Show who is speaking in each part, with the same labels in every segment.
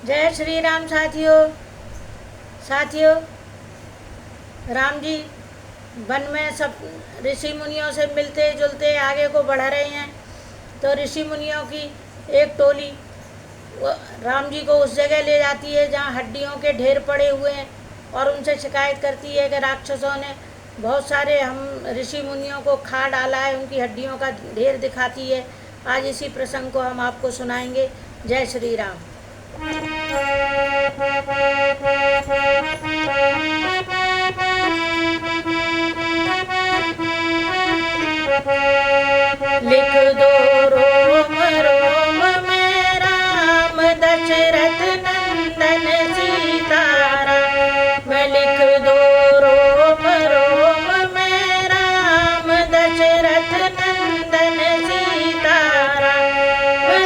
Speaker 1: जय श्री राम साथियों। साथियों, राम जी वन में सब ऋषि मुनियों से मिलते जुलते आगे को बढ़ रहे हैं। तो ऋषि मुनियों की एक टोली राम जी को उस जगह ले जाती है जहाँ हड्डियों के ढेर पड़े हुए हैं और उनसे शिकायत करती है कि राक्षसों ने बहुत सारे हम ऋषि मुनियों को खा डाला है, उनकी हड्डियों का ढेर दिखाती है। आज इसी प्रसंग को हम आपको सुनाएंगे। जय श्री राम। लिख दो रोम रोम में राम दशरथ नंदन सीताराम। लिख दो रोम रोम में राम दशरथ नंदन सीताराम।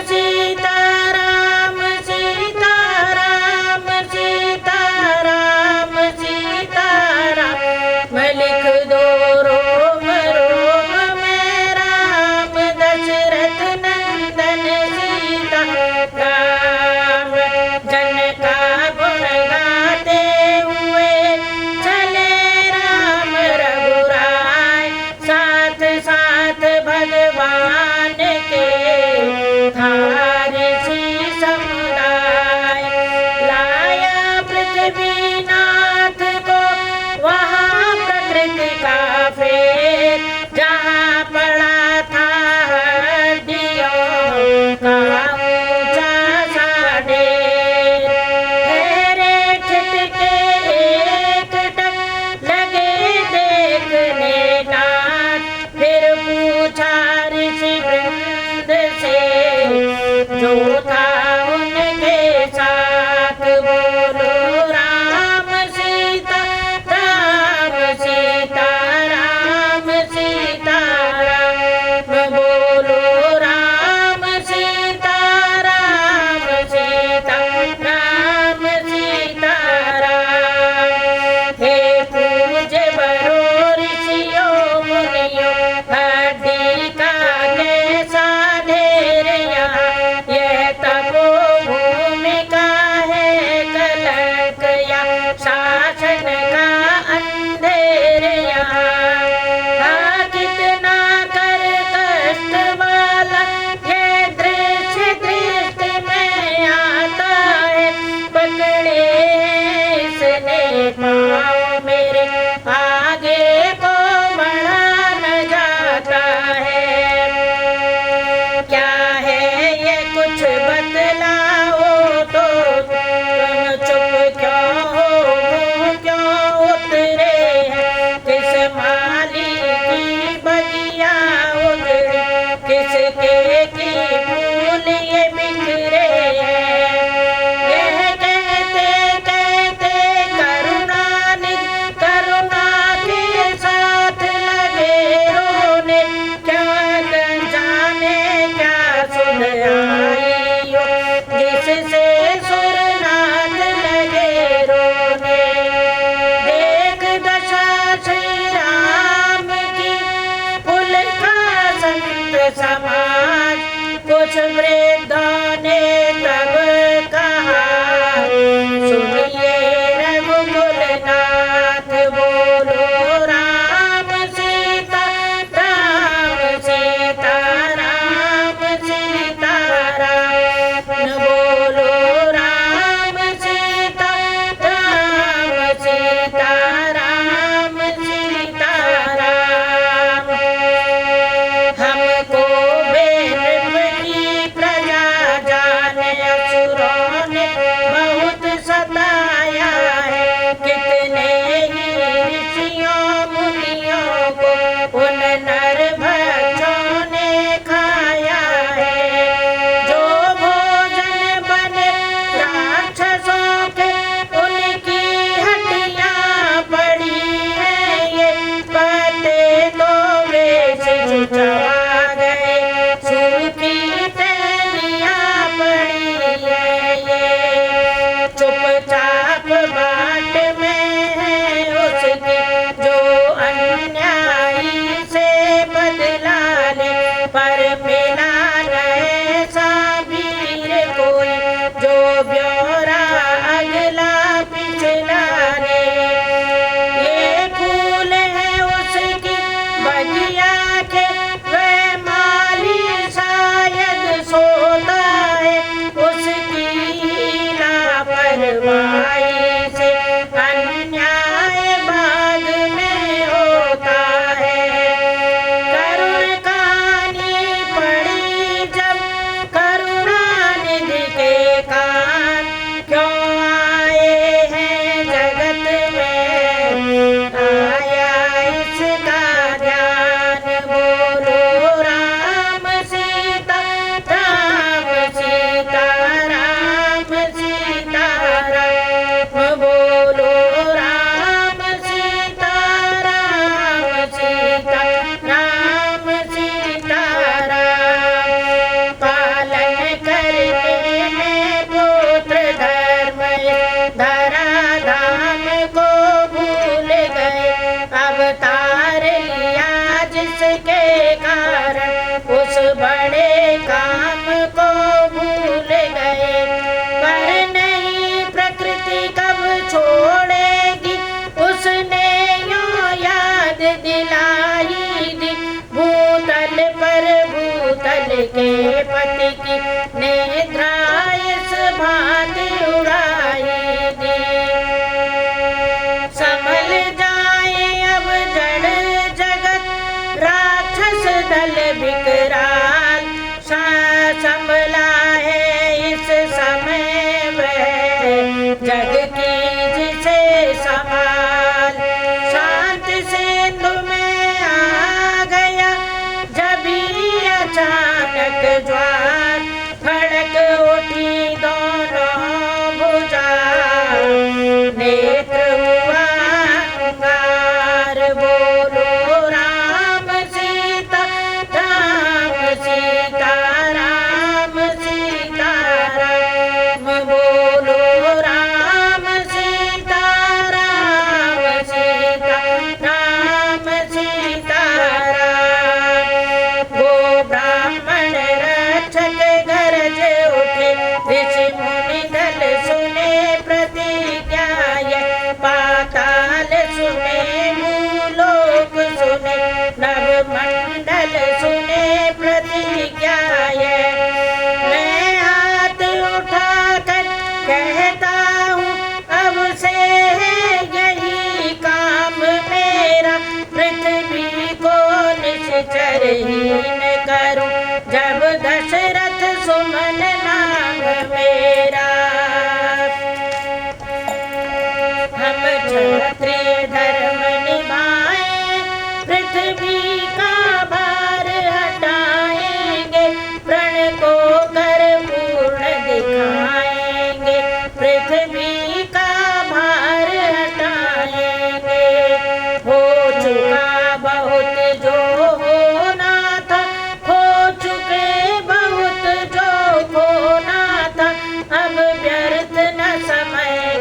Speaker 1: सीताराम सीताराम सीताराम।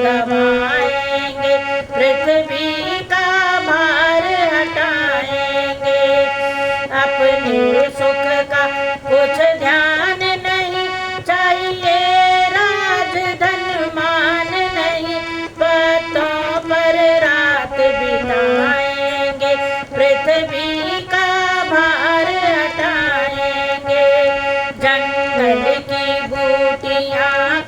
Speaker 1: दबाएंगे, पृथ्वी का भार हटाएंगे। अपने सुख का कुछ ध्यान नहीं चाहिए, राज धन मान नहीं, पत्तों पर रात बिताएंगे, पृथ्वी का भार हटाएंगे। जंगल की बूटियां